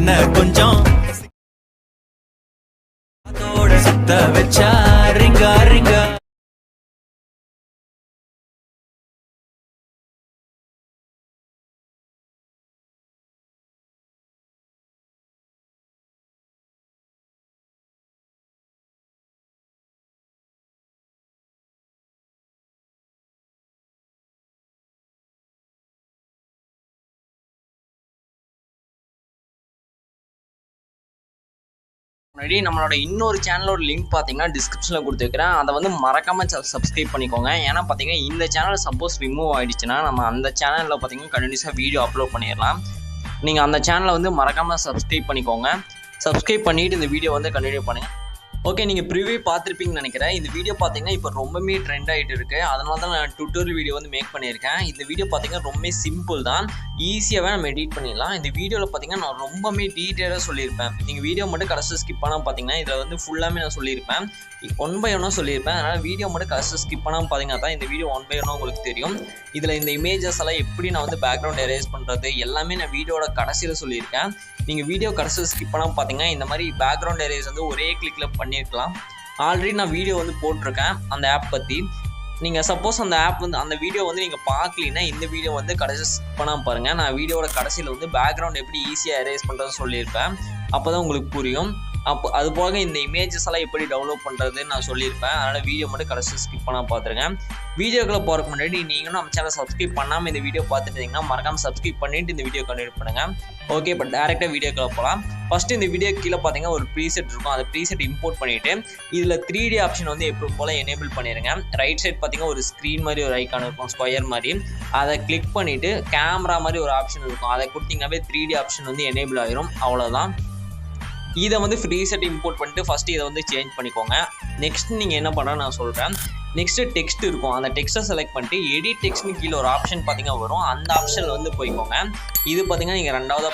என்ன கொஞ்சம் அதோட சுத்த வச்சா ரிங்கா ரிங்கா. முன்னாடி நம்மளோட இன்னொரு சேனலோட லிங்க் பார்த்தீங்கன்னா டிஸ்கிரிப்ஷனில் கொடுத்துருக்கிறேன். அதை வந்து மறக்காமல் சப்ஸ்கிரைப் பண்ணிக்கோங்க. ஏன்னா பார்த்தீங்கன்னா இந்த சேனல் சப்போஸ் ரிமூவ் ஆகிடுச்சுன்னா நம்ம அந்த சேனலில் பார்த்தீங்கன்னா கண்டினியூஸாக வீடியோ அப்லோட் பண்ணிடலாம். நீங்கள் அந்த சேனலை வந்து மறக்காமல் சப்ஸ்கிரைப் பண்ணிக்கோங்க. சப்ஸ்கிரைப் பண்ணிவிட்டு இந்த வீடியோ வந்து கண்டினியூ பண்ணுங்கள். ஓகே, நீங்கள் ப்ரிவியூ பார்த்துருப்பீங்கன்னு நினைக்கிறேன். இந்த வீடியோ பார்த்தீங்கன்னா இப்போ ரொம்பவே ட்ரெண்ட் ஆகிட்டு இருக்குது. அதனால தான் நான் டுட்டோரியல் வீடியோ வந்து மேக் பண்ணியிருக்கேன். இந்த வீடியோ பார்த்தீங்கன்னா ரொம்ப சிம்பிள் தான், ஈஸியாகவே நம்ம எடிட் பண்ணிடலாம். இந்த வீடியோவில் பார்த்தீங்கன்னா நான் ரொம்பவே டீட்டெயிலாக சொல்லியிருப்பேன். நீங்கள் வீடியோ மட்டும் கடைசி ஸ்கிப் பண்ணாமல் பார்த்தீங்கன்னா இதில் வந்து ஃபுல்லாமே நான் சொல்லியிருப்பேன், 1 by 1 சொல்லியிருப்பேன். அதனால் வீடியோ மட்டும் கடைசி ஸ்கிப் பண்ணாமல் பார்த்தீங்கன்னா தான் இந்த வீடியோ 1 by 1 உங்களுக்கு தெரியும். இதில் இந்த இமேஜஸ் எல்லாம் எப்படி நான் வந்து பேக்ரவுண்ட் எரேஸ் பண்ணுறது எல்லாமே நான் வீடியோட கடைசியில் சொல்லியிருக்கேன். நீங்கள் வீடியோ கடைசியில் ஸ்கிப் பண்ணாமல் பார்த்தீங்கன்னா இந்த மாதிரி பேக்ரவுண்ட் எரேஸ் வந்து ஒரே கிளிக்கில் பண்ணியிருக்கலாம். ஆல்ரெடி நான் வீடியோ வந்து போட்டிருக்கேன் அந்த ஆப் பற்றி. நீங்கள் சப்போஸ் அந்த ஆப் வந்து அந்த வீடியோ வந்து நீங்கள் பார்க்கலன்னா இந்த வீடியோ வந்து கடைசி ஸ்கிப் பண்ணாமல் பாருங்கள். நான் வீடியோட கடைசியில் வந்து பேக்ரவுண்ட் எப்படி ஈஸியாக எரேஸ் பண்ணுறதுன்னு சொல்லியிருப்பேன். அப்போ தான் உங்களுக்கு புரியும். அது போக இந்த இமேஜஸ் எல்லாம் எப்படி டவுன்லோட் பண்ணுறதுன்னு நான் சொல்லியிருப்பேன். அதனால் வீடியோ மட்டும் கடைசி ஸ்கிப் பண்ணாமல் பார்த்துருங்க. வீடியோக்குள்ளே போகிறதுக்கு முன்னாடி நீங்களும் நம்ம சேனல் சப்ஸ்கிரைப் பண்ணாமல் இந்த வீடியோ பார்த்துட்டு இருந்தீங்கன்னா மறக்காமல் சப்ஸ்கிரைப் பண்ணிவிட்டு இந்த வீடியோ கண்டினியூ பண்ணுங்கள். ஓகே, இப்போ டேரெக்டாக வீடியோக்குள்ளே போகலாம். ஃபஸ்ட்டு இந்த வீடியோ கீழே பார்த்தீங்கன்னா ஒரு ப்ரீசெட் இருக்கும். அந்த ப்ரீசெட் இம்போர்ட் பண்ணிவிட்டு இதில் 3D ஆப்ஷன் வந்து எப்போ போல் எனேபிள் பண்ணிடுங்க. ரைட் சைட் பார்த்தீங்கன்னா ஒரு ஸ்க்ரீன் மாதிரி ஒரு ஐக்கான் இருக்கும், ஸ்கொயர் மாதிரி. அதை கிளிக் பண்ணிவிட்டு கேமரா மாதிரி ஒரு ஆப்ஷன் இருக்கும், அதை கொடுத்தீங்கன்னாவே 3D ஆப்ஷன் வந்து எனேபிள் ஆகிரும். அவ்வளோதான். இதை வந்து ப்ரீசெட் இம்போர்ட் பண்ணிட்டு ஃபஸ்ட்டு இதை வந்து சேஞ்ச் பண்ணிக்கோங்க. நெக்ஸ்ட் நீங்கள் என்ன பண்ணுறேன்னு நான் சொல்கிறேன். நெக்ஸ்ட்டு டெக்ஸ்ட் இருக்கும், அந்த டெக்ஸ்ட்டை செலக்ட் பண்ணிட்டு எடிட் டெக்ஸ்ட்னு கீழே ஒரு ஆப்ஷன் பார்த்தீங்கன்னா வரும். அந்த ஆப்ஷனில் வந்து போய்க்கோங்க. இது பார்த்தீங்கன்னா நீங்கள் ரெண்டாவதாக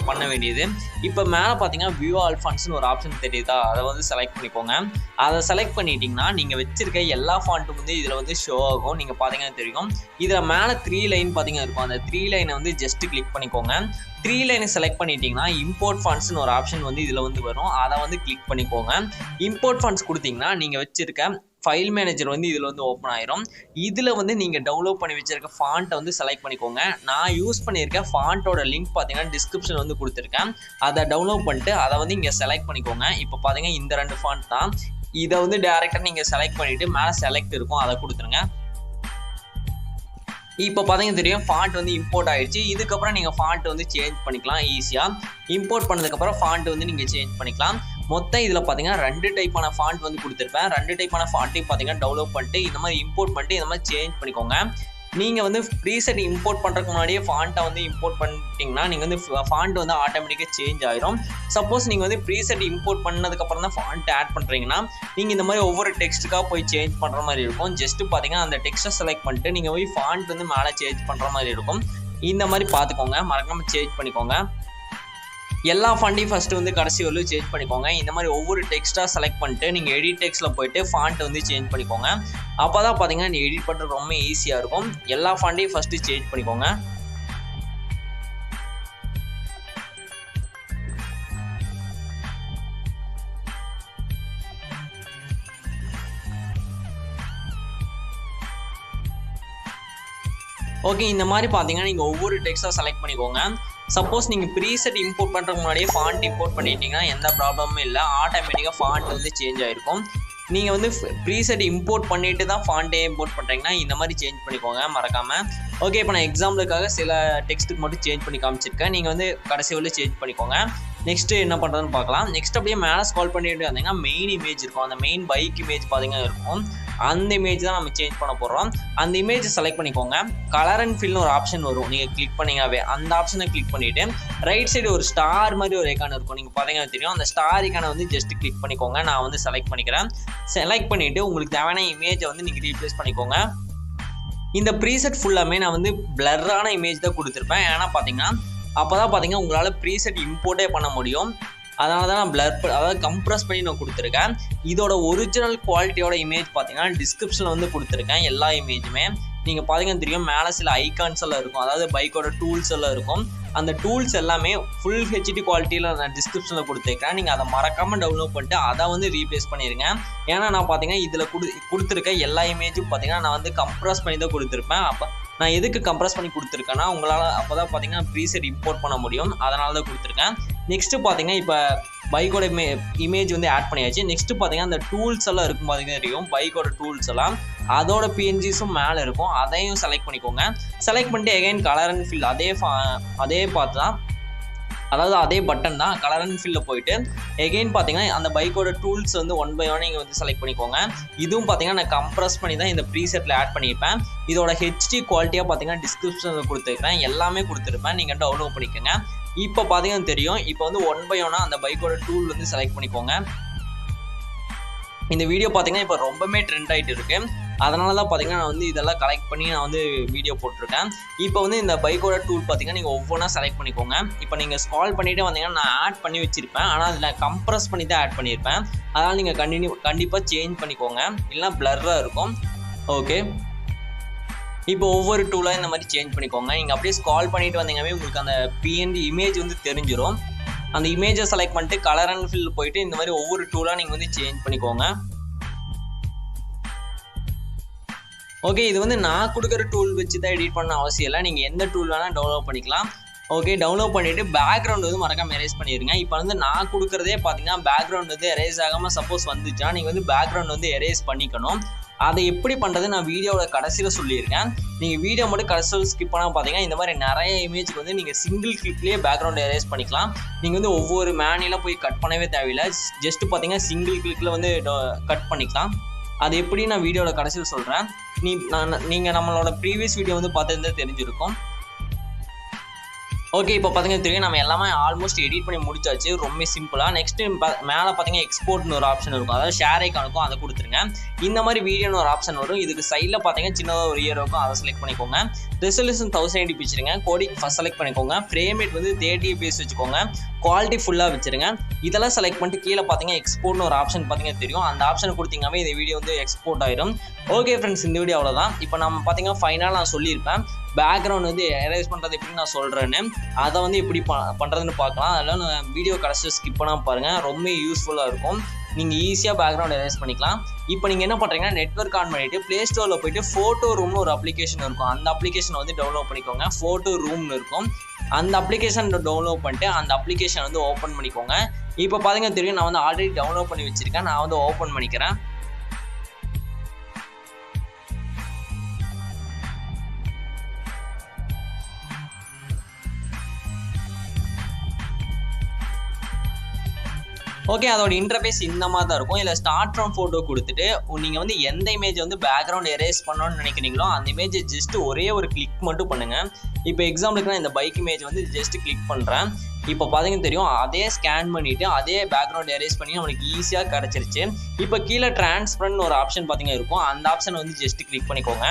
பண்ண வேண்டியது. இப்போ மேலே பார்த்தீங்கன்னா வியூ ஆல் ஃபாண்ட்ஸ்னு ஒரு ஆப்ஷன் தெரியுதா, அதை வந்து செலக்ட் பண்ணிக்கோங்க. அதை செலக்ட் பண்ணிட்டீங்கன்னா நீங்கள் வச்சிருக்க எல்லா ஃபாண்ட்டும் வந்து இதில் வந்து ஷோ ஆகும். நீங்கள் பார்த்தீங்கன்னா தெரியும். இதில் மேலே 3 லைன் பார்த்தீங்கன்னா இருக்கும். அந்த 3 லைனை வந்து ஜஸ்ட் கிளிக் பண்ணிக்கோங்க. 3 லைனை செலக்ட் பண்ணிட்டீங்கன்னா இம்போர்ட் ஃபாண்ட்ஸ்னு ஒரு ஆப்ஷன் வந்து இதில் வந்து வரும். அதை வந்து கிளிக் பண்ணிக்கோங்க. இம்போர்ட் ஃபாண்ட்ஸ் கொடுத்தீங்கன்னா நீங்கள் வச்சிருக்க ஃபைல் மேனேஜர் வந்து இதில் வந்து ஓப்பன் ஆயிரும். இதில் வந்து நீங்கள் டவுன்லோட் பண்ணி வச்சிருக்க ஃபாண்ட்டை வந்து செலக்ட் பண்ணிக்கோங்க. நான் யூஸ் பண்ணியிருக்க ஃபாண்ட்டோட லிங்க் பார்த்தீங்கன்னா டிஸ்கிரிப்ஷன் வந்து கொடுத்துருக்கேன். அதை டவுன்லோட் பண்ணிட்டு அதை வந்து இங்கே செலக்ட் பண்ணிக்கோங்க. இப்போ பார்த்தீங்கன்னா இந்த 2 ஃபாண்ட் தான். இதை வந்து டேரெக்டாக நீங்கள் செலக்ட் பண்ணிவிட்டு மேலே செலக்ட் இருக்கும், அதை கொடுத்துருங்க. இப்போ பார்த்தீங்கன்னா தெரியும் ஃபாண்ட் வந்து இம்போர்ட் ஆகிடுச்சு. இதுக்கப்புறம் நீங்கள் ஃபாண்ட் வந்து சேஞ்ச் பண்ணிக்கலாம் ஈஸியாக. இம்போர்ட் பண்ணதுக்கப்புறம் ஃபாண்ட் வந்து நீங்கள் சேஞ்ச் பண்ணிக்கலாம். மொத்தம் இதில் பார்த்தீங்கன்னா 2 டைப்பான ஃபாண்ட் வந்து கொடுத்துருப்பேன். 2 டைப்பான ஃபாண்ட்டையும் பார்த்தீங்கன்னா டவுன்லோட் பண்ணிட்டு இந்த மாதிரி இம்போர்ட் பண்ணிட்டு இந்த மாதிரி சேஞ்ச் பண்ணிக்கோங்க. நீங்கள் வந்து ப்ரீசெட் இம்போர்ட் பண்ணுறதுக்கு முன்னாடியே ஃபாண்ட்டை வந்து இம்போர்ட் பண்ணிட்டீங்கன்னா நீங்கள் வந்து ஃபாண்ட் வந்து ஆட்டோமேட்டிக்காக சேஞ்ச் ஆயிரும். சப்போஸ் நீங்கள் வந்து ப்ரீசெட் இம்போர்ட் பண்ணதுக்கப்புறம் தான் ஃபாண்ட் ஆட் பண்ணுறீங்கன்னா நீங்கள் இந்த மாதிரி ஒவ்வொரு டெக்ஸ்ட்டுக்காக போய் சேஞ்ச் பண்ணுற மாதிரி இருக்கும். ஜஸ்ட்டு பார்த்தீங்கன்னா அந்த டெக்ஸ்ட்டை செலக்ட் பண்ணிட்டு நீங்கள் போய் ஃபாண்ட் வந்து மேலே சேஞ்ச் பண்ணுற மாதிரி இருக்கும். இந்த மாதிரி பார்த்துக்கோங்க, மறக்காமல் சேஞ்ச் பண்ணிக்கோங்க. எல்லா ஃபாண்ட்டையும் ஃபஸ்ட்டு வந்து கடைசி வரலும் சேஞ்ச் பண்ணிக்கோங்க. இந்த மாதிரி ஒவ்வொரு டெக்ஸ்ட்டாக செலக்ட் பண்ணிட்டு நீங்கள் எடிட் டெக்ஸ்ட்டில் போய்ட்டு ஃபாண்ட்டை வந்து சேஞ்ச் பண்ணிக்கோங்க. அப்போ தான் பார்த்தீங்கன்னா நீ எடிட் பண்ணுறது ரொம்ப ஈஸியாக இருக்கும். எல்லா ஃபாண்ட்டையும் ஃபஸ்ட்டு சேஞ்ச் பண்ணிக்கோங்க. ஓகே, இந்த மாதிரி பார்த்தீங்கன்னா நீங்கள் ஒவ்வொரு டெக்ஸ்ட்டாக செலக்ட் பண்ணிக்கோங்க. சப்போஸ் நீங்கள் ப்ரீசெட் இம்போர்ட் பண்ணுறதுக்கு முன்னாடியே ஃபாண்ட் இம்போர்ட் பண்ணிட்டீங்கன்னா எந்த ப்ராப்ளமும் இல்லை, ஆட்டோமேட்டிக்காக ஃபாண்ட் வந்து சேஞ்ச் ஆகிருக்கும். நீங்கள் வந்து ப்ரீசெட் இம்போர்ட் பண்ணிட்டு தான் ஃபாண்ட்டே இம்போர்ட் பண்ணுறீங்கன்னா இந்த மாதிரி சேஞ்ச் பண்ணிக்கோங்க மறக்காமல். ஓகே, இப்போ நான் எக்ஸாம்பிளுக்காக சில டெக்ஸ்ட்டுக்கு மட்டும் சேஞ்ச் பண்ணி காமிச்சிருக்கேன். நீங்கள் வந்து கடைசி வரலும் சேஞ்ச் பண்ணிக்கோங்க. நெக்ஸ்ட்டு என்ன பண்ணுறதுன்னு பார்க்கலாம். நெக்ஸ்ட் அப்படியே மேலே ஸ்க்ரால் பண்ணிட்டு வந்தீங்கன்னா மெயின் இமேஜ் இருக்கும். அந்த மெயின் பைக் இமேஜ் பார்த்தீங்கன்னா இருக்கும். அந்த இமேஜ் தான் நம்ம சேஞ்ச் பண்ண போகிறோம். அந்த இமேஜை செலக்ட் பண்ணிக்கோங்க. கலர் அண்ட் ஃபில்னு ஒரு ஆப்ஷன் வரும், நீங்கள் கிளிக் பண்ணிங்கவே அந்த ஆப்ஷனை கிளிக் பண்ணிவிட்டு ரைட் சைடு ஒரு ஸ்டார் மாதிரி ஒரு ஐக்கான் இருக்கும், நீங்கள் பார்த்தீங்கன்னா தெரியும். அந்த ஸ்டார் ஐக்கானை வந்து ஜஸ்ட் கிளிக் பண்ணிக்கோங்க. நான் வந்து செலக்ட் பண்ணிக்கிறேன். செலக்ட் பண்ணிவிட்டு உங்களுக்கு தேவையான இமேஜை வந்து நீங்கள் ரீப்ளேஸ் பண்ணிக்கோங்க. இந்த ப்ரீசெட் ஃபுல்லாமே நான் வந்து பிளர்ரான இமேஜ் தான் கொடுத்துருப்பேன். ஏன்னா பார்த்தீங்கன்னா அப்போ தான் பார்த்தீங்கன்னா உங்களால் ப்ரீசெட் இம்போர்ட்டே பண்ண முடியும். அதனால தான் நான் அதாவது கம்ப்ரஸ் பண்ணி நான் கொடுத்துருக்கேன். இதோட ஒரிஜினல் குவாலிட்டியோட இமேஜ் பார்த்தீங்கன்னா டிஸ்கிரிப்ஷனில் வந்து கொடுத்துருக்கேன். எல்லா இமேஜுமே நீங்கள் பார்த்தீங்கன்னா தெரியும். மேலே சில ஐகான்ஸ் எல்லாம் இருக்கும், அதாவது பைக்கோட டூல்ஸ் எல்லாம் இருக்கும். அந்த டூல்ஸ் எல்லாமே ஃபுல் ஹெச்டி குவாலிட்டியில் நான் டிஸ்கிரிப்ஷனில் கொடுத்துருக்கேன். நீங்கள் அதை மறக்காமல் டவுன்லோட் பண்ணிட்டு அதை வந்து ரீப்ளேஸ் பண்ணிடுங்க. ஏன்னா நான் பார்த்தீங்கன்னா இதில் கொடுத்துருக்க எல்லா இமேஜும் பார்த்தீங்கன்னா நான் வந்து கம்ப்ரஸ் பண்ணி தான் கொடுத்துருப்பேன். அப்போ நான் எதுக்கு கம்ப்ரஸ் பண்ணி கொடுத்துருக்கேன்னா உங்களால் அப்போ தான் பார்த்தீங்கன்னா ப்ரீசெட் இம்போர்ட் பண்ண முடியும். அதனால தான் கொடுத்துருக்கேன். நெக்ஸ்ட்டு பார்த்தீங்கன்னா இப்போ பைக்கோட இமேஜ் வந்து ஆட் பண்ணியாச்சு. நெக்ஸ்ட்டு பார்த்தீங்கன்னா அந்த டூல்ஸ் எல்லாம் இருக்கும் பார்த்தீங்கன்னா தெரியும், பைக்கோட டூல்ஸ் எல்லாம் அதோட பிஎன்ஜிஸும் மேலே இருக்கும். அதையும் செலக்ட் பண்ணிக்கோங்க. செலக்ட் பண்ணிட்டு எகைன் கலர் அண்ட் ஃபில் அதே பார்த்து தான், அதாவது அதே பட்டன் தான், கலர் அண்ட் ஃபில்ல போயிட்டு எகெயின் பார்த்தீங்கன்னா அந்த பைக்கோட டூல்ஸ் வந்து 1 by 1 நீங்கள் வந்து செலக்ட் பண்ணிக்கோங்க. இதுவும் பார்த்தீங்கன்னா நான் கம்ப்ரஸ் பண்ணி தான் இந்த ப்ரீசெட்டில் ஆட் பண்ணியிருப்பேன். இதோட ஹெச்டி குவாலிட்டியாக பார்த்தீங்கன்னா டிஸ்கிரிப்ஷனில் கொடுத்துருக்கேன், எல்லாமே கொடுத்துருப்பேன், நீங்கள் டவுன்லோட் பண்ணிக்கோங்க. இப்போ பார்த்தீங்கன்னா தெரியும், இப்போ வந்து 1 by 1 அந்த பைக்கோட டூல் வந்து செலக்ட் பண்ணிக்கோங்க. இந்த வீடியோ பார்த்தீங்கன்னா இப்போ ரொம்பவே ட்ரெண்ட் ஆகிட்டு இருக்கு. அதனால தான் பார்த்தீங்கன்னா நான் வந்து இதெல்லாம் கலெக்ட் பண்ணி நான் வந்து வீடியோ போட்டிருக்கேன். இப்போ வந்து இந்த பைக்கோட டூல் பார்த்தீங்கன்னா நீங்கள் ஒவ்வொன்றா செலக்ட் பண்ணிக்கோங்க. இப்போ நீங்கள் ஸ்க்ரால் பண்ணிகிட்டே வந்தீங்கன்னா நான் ஆட் பண்ணி வச்சுருப்பேன், ஆனால் அதில் கம்ப்ரஸ் பண்ணி தான் ஆட் பண்ணியிருப்பேன். அதனால் நீங்கள் கண்டிப்பாக சேஞ்ச் பண்ணிக்கோங்க, இல்லைனா பிளர்ராக இருக்கும். ஓகே, இப்போ ஒவ்வொரு டூலாக இந்த மாதிரி சேஞ்ச் பண்ணிக்கோங்க. நீங்கள் அப்படியே ஸ்க்ரால் பண்ணிட்டு வந்தீங்கன்னாவே உங்களுக்கு அந்த பிஎன்ஜி இமேஜ் வந்து தெரிஞ்சிடும். அந்த இமேஜை செலக்ட் பண்ணிட்டு கலர் அண்ட் ஃபில் போயிட்டு இந்த மாதிரி ஒவ்வொரு டூலாக நீங்கள் வந்து சேஞ்ச் பண்ணிக்கோங்க. ஓகே, இது வந்து நான் கொடுக்குற டூல் வச்சு தான் எடிட் பண்ண அவசியம் இல்லை, நீங்கள் எந்த டூல் வேணால் டவுன்லோட் பண்ணிக்கலாம். ஓகே, டவுன்லோட் பண்ணிவிட்டு பேக்ரவுண்ட் வந்து மறக்காம எரேஸ் பண்ணிடுங்க. இப்போ வந்து நான் கொடுக்குறதே பார்த்தீங்கன்னா பேக்ரவுண்ட் வந்து எரேஸ் ஆகாமல் சப்போஸ் வந்துச்சுன்னா நீங்கள் வந்து பேக்ரவுண்ட் வந்து எரேஸ் பண்ணிக்கணும். அதை எப்படி பண்ணுறது நான் வீடியோவோட கடைசியில் சொல்லியிருக்கேன். நீங்கள் வீடியோ மட்டும் கடைசியில் ஸ்கிப் பண்ணால் பார்த்தீங்கன்னா இந்த மாதிரி நிறைய இமேஜுக்கு வந்து நீங்கள் சிங்கிள் கிளிக்லேயே பேக்ரவுண்ட் எரேஸ் பண்ணிக்கலாம். நீங்கள் வந்து ஒவ்வொரு மேனியில் போய் கட் பண்ணவே தேவையில்லை, ஜஸ்ட் பார்த்தீங்கன்னா சிங்கிள் கிளிக்கில் வந்து கட் பண்ணிக்கலாம். அது எப்படி நான் வீடியோட கடைசியில் சொல்கிறேன். நீங்கள் நம்மளோட ப்ரீவியஸ் வீடியோ வந்து பார்த்துருந்தா தெரிஞ்சிருக்கும். ஓகே, இப்போ பார்த்தீங்கன்னா தெரியும், நம்ம எல்லாமே ஆல்மோஸ்ட் எடிட் பண்ணி முடிச்சாச்சு, ரொம்ப சிம்பிளாக. நெக்ஸ்ட்டு மேலே பார்த்தீங்கன்னா எக்ஸ்போர்ட்னு ஒரு ஆப்ஷன் இருக்கும், அதாவது ஷேர் ஐக்கான் இருக்கும், அதை கொடுத்துருங்க. இந்த மாதிரி வீடியோன்னு ஒரு ஆப்ஷன் வரும். இதுக்கு சைடில் பார்த்தீங்கன்னா சின்னதாக ஒரு இயர் இருக்கும், அதை செலக்ட் பண்ணிக்கோங்க. ரெசல்யூஷன் 1080 வச்சுருங்க. கோடிங் ஃபஸ்ட் செலக்ட் பண்ணிக்கோங்க. ஃப்ரேம் ரேட் வந்து 30 fps வச்சுக்கோங்க. குவாலிட்டி ஃபுல்லாக வச்சுருங்க. இதெல்லாம் செலக்ட் பண்ணிட்டு கீழே பார்த்தீங்கன்னா எக்ஸ்போர்ட்னு ஒரு ஆப்ஷன் பார்த்தீங்கன்னா தெரியும், அந்த ஆப்ஷனை கொடுத்தீங்கன்னாவே இந்த வீடியோ வந்து எக்ஸ்போர்ட் ஆயிடும். ஓகே ஃப்ரெண்ட்ஸ், இந்த வீடியோ அவ்வளோதான். இப்போ நம்ம பார்த்தீங்கன்னா ஃபைனலாக நான் சொல்லியிருப்பேன் பேக்ரவுண்ட் வந்து எரேஸ் பண்ணுறது எப்படி நான் சொல்கிறேன்னு, அதை வந்து எப்படி பண்ணுறதுன்னு பார்க்கலாம். அதெல்லாம் நான் வீடியோ கடைசியில் ஸ்கிப் பண்ணாமல் பாருங்கள், ரொம்ப யூஸ்ஃபுல்லாக இருக்கும். நீங்கள் ஈஸியாக பேக்ரவுண்ட் எரேஸ் பண்ணிக்கலாம். இப்போ நீங்கள் என்ன பண்ணுறீங்கன்னா நெட்வொர்க் ஆன் பண்ணிவிட்டு ப்ளே ஸ்டோரில் போய்ட்டு ஃபோட்டோ ரூம்னு ஒரு அப்ளிகேஷன் இருக்கும், அந்த அப்ளிகேஷனை வந்து டவுன்லோட் பண்ணிக்கோங்க. ஃபோட்டோ ரூம்னு இருக்கும், அந்த அப்ளிகேஷன் டவுன்லோட் பண்ணிட்டு அந்த அப்ளிகேஷன் வந்து ஓப்பன் பண்ணிக்கோங்க. இப்போ பார்த்தீங்கன்னா தெரியும், நான் வந்து ஆல்ரெடி டவுன்லோட் பண்ணி வச்சுருக்கேன், நான் வந்து ஓப்பன் பண்ணிக்கிறேன். ஓகே, அதோட இன்டர்ஃபேஸ் இந்த மாதிரி தான் இருக்கும். இதில் ஸ்டார்ட் ஃப்ரம் ஃபோட்டோ கொடுத்துட்டு நீங்கள் வந்து எந்த இமேஜ் வந்து பேக்ரவுண்ட் எரேஸ் பண்ணணும்னு நினைக்கிறீங்களோ அந்த இமேஜை ஜஸ்ட் ஒரே ஒரு கிளிக் மட்டும் பண்ணுங்கள். இப்போ எக்ஸாம்பிளுக்கு நான் இந்த பைக் இமேஜ் வந்து ஜஸ்ட் கிளிக் பண்ணுறேன். இப்போ பார்த்தீங்கன்னா தெரியும், அதே ஸ்கேன் பண்ணிவிட்டு அதே பேக்ரவுண்ட் எரேஸ் பண்ணி நம்மளுக்கு ஈஸியாக கிடச்சிருச்சு. இப்போ கீழே டிரான்ஸ்பரண்ட் ஒரு ஆப்ஷன் பார்த்தீங்கன்னா இருக்கும், அந்த ஆப்ஷன் வந்து ஜஸ்ட் கிளிக் பண்ணிக்கோங்க.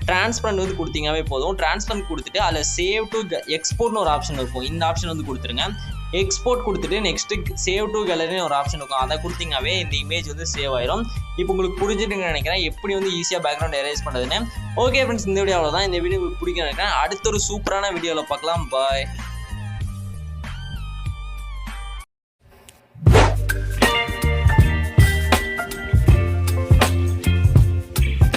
டிரான்ஸ்பரண்ட் வந்து கொடுத்தீங்கவே போதும். டிரான்ஸ்பரண்ட் கொடுத்துட்டு அதில் சேவ் டு எக்ஸ்போர்ட்னு ஒரு ஆப்ஷன் இருக்கும், இந்த ஆப்ஷன் வந்து கொடுத்துருங்க. எக்ஸ்போர்ட் கொடுத்துட்டு நெக்ஸ்ட்டு சேவ் டு கேலரின்னு ஒரு ஆப்ஷன் இருக்கும், அதை கொடுத்தீங்கன்னாவே இந்த இமேஜ் வந்து சேவ் ஆயிரும். இப்போ உங்களுக்கு புரிஞ்சுட்டுன்னு நினைக்கிறேன் எப்படி வந்து ஈஸியாக பேக்ரவுண்ட் எரேஸ் பண்ணுறதுன்னு. ஓகே ஃப்ரெண்ட்ஸ், இந்த வீடியோ அவ்வளோதான். இந்த வீடியோ உங்களுக்கு பிடிக்கும் நினைக்கிறேன். அடுத்த ஒரு சூப்பரான வீடியோவில் பார்க்கலாம். பாய்.